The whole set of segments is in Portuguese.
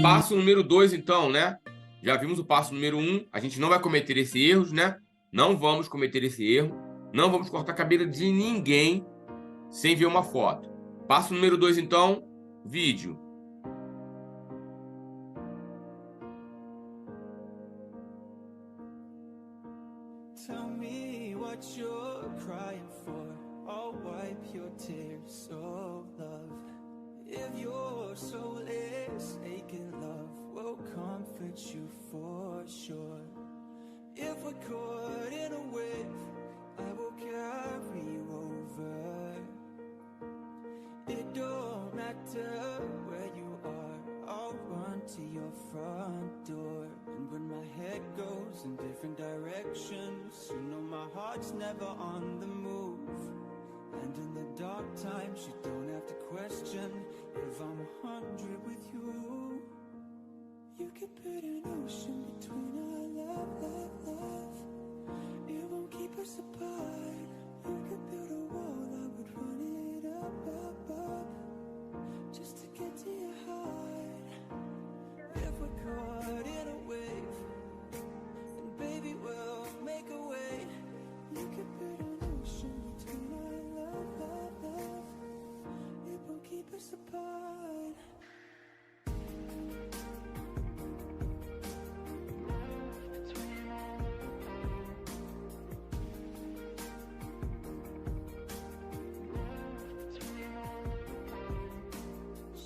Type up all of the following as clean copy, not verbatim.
Passo número 2, então, né? Já vimos o passo número 1. A gente não vai cometer esse erro, né? Não vamos cometer esse erro. Não vamos cortar a cabelo de ninguém sem ver uma foto. Passo número 2, então, vídeo. Tell me what you're crying for. I'll wipe your tears of love. If your soul is aching, love will comfort you for sure. If we're caught in a wave, I will carry you over. It don't matter where you are, I'll run to your front door. And when my head goes in different directions, you know my heart's never on the move. And in the dark times you don't have to question if I'm 100 with you. You could put an ocean between our love. It won't keep us apart. You could build a wall, I would run it up, just to get to your heart. If we're caught in a wave, and baby we'll make a way. You could put an ocean between our love. It won't keep us apart.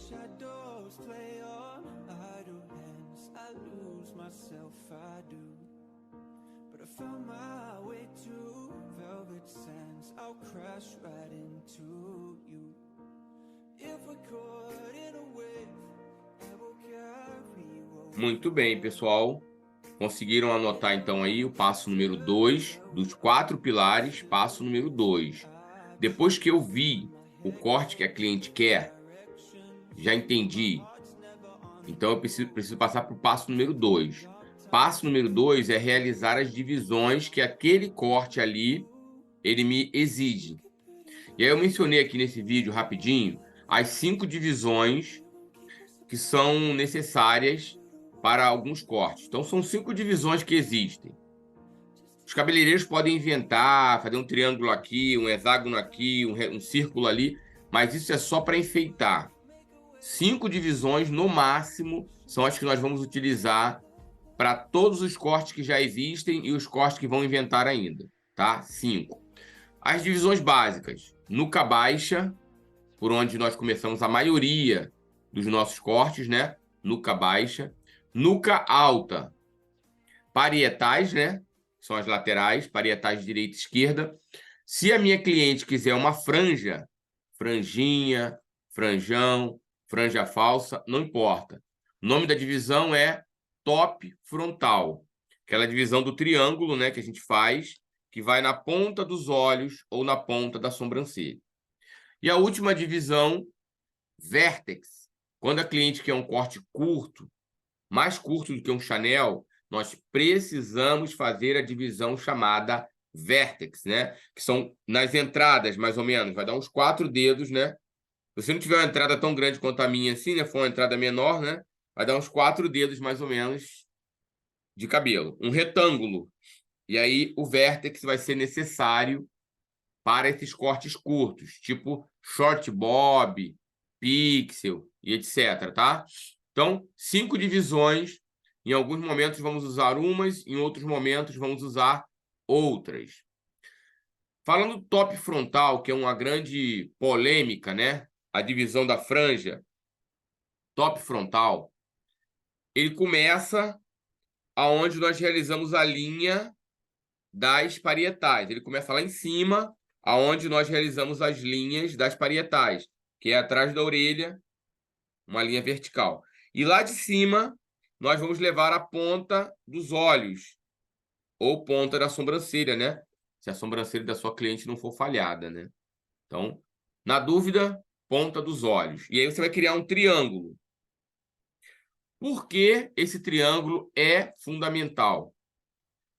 Shadows play on idle hands. I lose myself, I do. But I found my way to velvet sands. I'll crash right into you. If we're caught in a wave, I will carry you over. Muito bem, pessoal. Conseguiram anotar, então, aí o passo número 2 dos 4 pilares, passo número 2. Depois que eu vi o corte que a cliente quer, já entendi. Então, eu preciso passar para o passo número 2. Passo número 2 é realizar as divisões que aquele corte ali, ele me exige. E aí eu mencionei aqui nesse vídeo, rapidinho, as 5 divisões que são necessárias para alguns cortes. Então, são 5 divisões que existem. Os cabeleireiros podem inventar, fazer um triângulo aqui, um hexágono aqui, um círculo ali, mas isso é só para enfeitar. 5 divisões, no máximo, são as que nós vamos utilizar para todos os cortes que já existem e os cortes que vão inventar ainda, tá? 5. As divisões básicas. Nuca baixa, por onde nós começamos a maioria dos nossos cortes, né? Nuca baixa. Nuca alta. Parietais, né? São as laterais, parietais direita e esquerda. Se a minha cliente quiser uma franja, franjinha, franjão, franja falsa, não importa. O nome da divisão é top frontal. Aquela divisão do triângulo, né, que a gente faz, que vai na ponta dos olhos ou na ponta da sobrancelha. E a última divisão, vértex. Quando a cliente quer um corte curto, mais curto do que um Chanel, nós precisamos fazer a divisão chamada vértex, né? Que são nas entradas, mais ou menos. Vai dar uns 4 dedos, né? Se você não tiver uma entrada tão grande quanto a minha assim, né? For uma entrada menor, né? Vai dar uns 4 dedos, mais ou menos, de cabelo. Um retângulo. E aí o vértex vai ser necessário para esses cortes curtos, tipo short bob, pixel e etc, tá? Então, 5 divisões. Em alguns momentos vamos usar umas, em outros momentos vamos usar outras. Falando do top frontal, que é uma grande polêmica, né? A divisão da franja, top frontal, ele começa aonde nós realizamos a linha das parietais. Ele começa lá em cima, aonde nós realizamos as linhas das parietais, que é atrás da orelha, uma linha vertical. E lá de cima, nós vamos levar a ponta dos olhos, ou ponta da sobrancelha, né? Se a sobrancelha da sua cliente não for falhada, né? Então, na dúvida, ponta dos olhos. E aí você vai criar um triângulo. Por que esse triângulo é fundamental?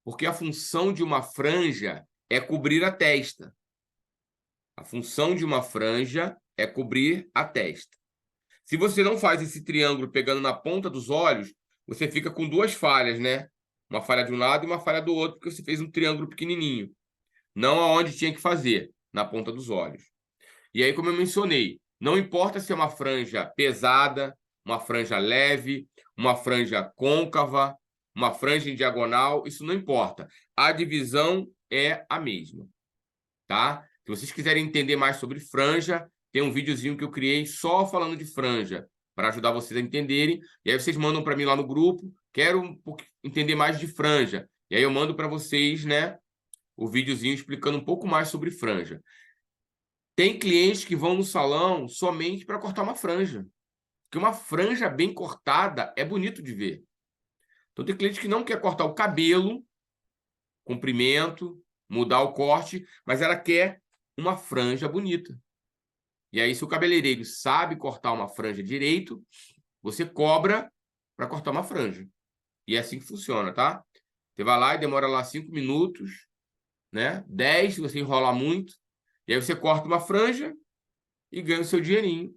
Porque a função de uma franja é cobrir a testa. A função de uma franja é cobrir a testa. Se você não faz esse triângulo pegando na ponta dos olhos, você fica com duas falhas, né? Uma falha de um lado e uma falha do outro, porque você fez um triângulo pequenininho. Não aonde tinha que fazer, na ponta dos olhos. E aí, como eu mencionei, não importa se é uma franja pesada, uma franja leve, uma franja côncava, uma franja em diagonal, isso não importa. A divisão é a mesma, tá? Se vocês quiserem entender mais sobre franja, tem um videozinho que eu criei só falando de franja, para ajudar vocês a entenderem. E aí vocês mandam para mim lá no grupo, quero entender mais de franja. E aí eu mando para vocês, né, o videozinho explicando um pouco mais sobre franja. Tem clientes que vão no salão somente para cortar uma franja. Porque uma franja bem cortada é bonito de ver. Então tem cliente que não quer cortar o cabelo, comprimento, mudar o corte, mas ela quer uma franja bonita. E aí, se o cabeleireiro sabe cortar uma franja direito, você cobra para cortar uma franja. E é assim que funciona, tá? Você vai lá e demora lá 5 minutos, né? 10 se você enrolar muito. E aí você corta uma franja e ganha o seu dinheirinho.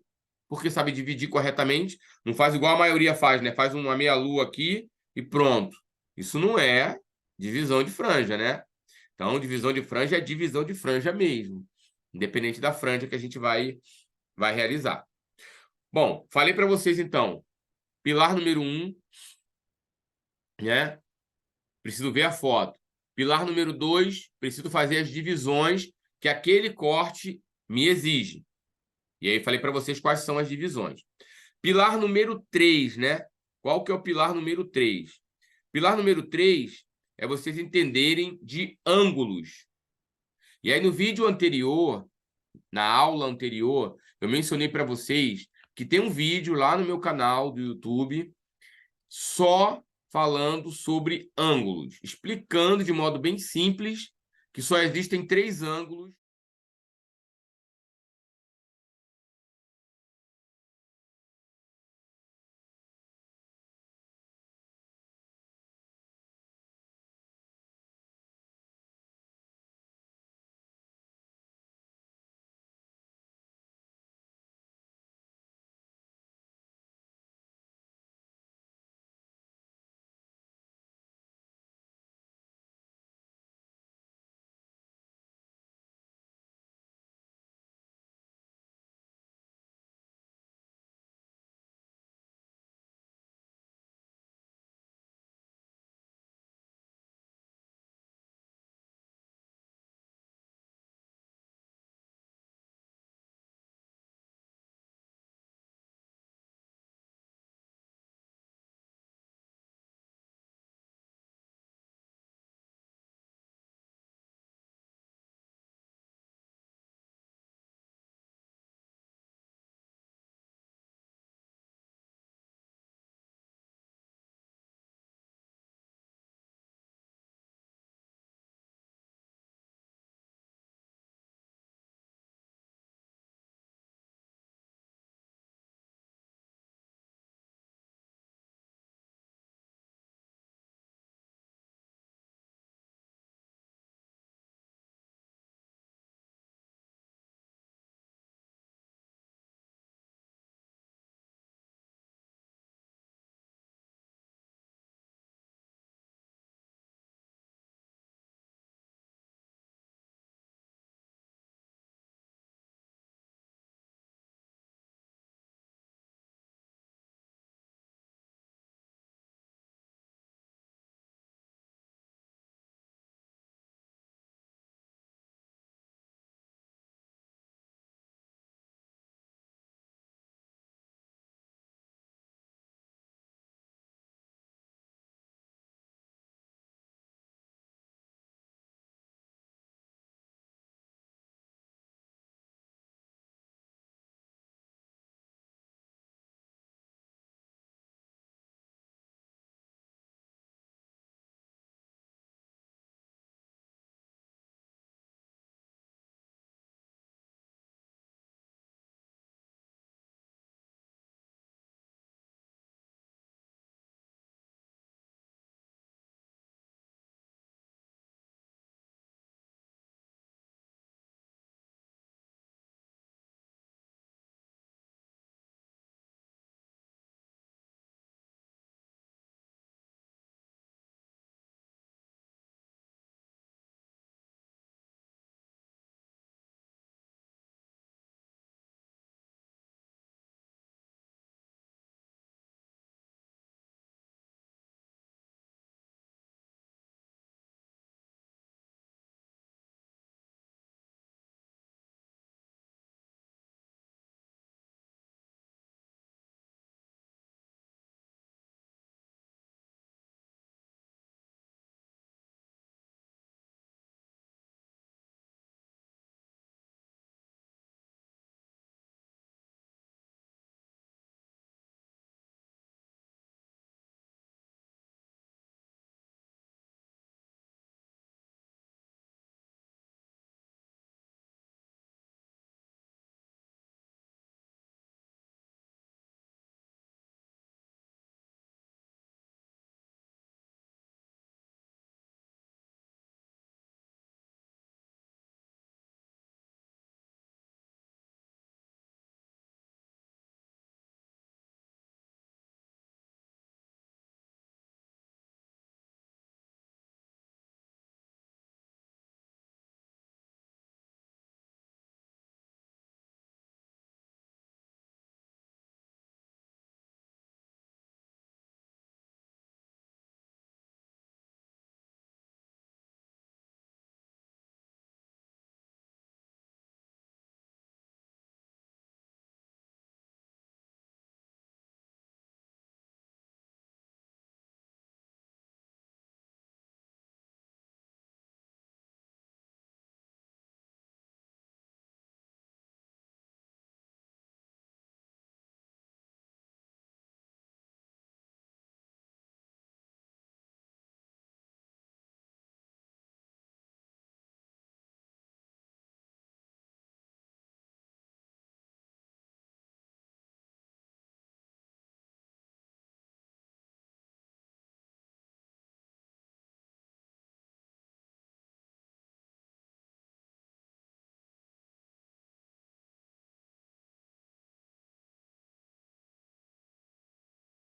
Porque sabe dividir corretamente. Não faz igual a maioria faz, né? Faz uma meia-lua aqui e pronto. Isso não é divisão de franja, né? Então, divisão de franja é divisão de franja mesmo. Independente da franja que a gente vai realizar. Bom, falei para vocês, então, pilar número 1, né? Preciso ver a foto. Pilar número 2, preciso fazer as divisões que aquele corte me exige. E aí falei para vocês quais são as divisões. Pilar número 3, né? Qual que é o pilar número 3? Pilar número 3 é vocês entenderem de ângulos. E aí no vídeo anterior, na aula anterior, eu mencionei para vocês que tem um vídeo lá no meu canal do YouTube só falando sobre ângulos, explicando de modo bem simples que só existem 3 ângulos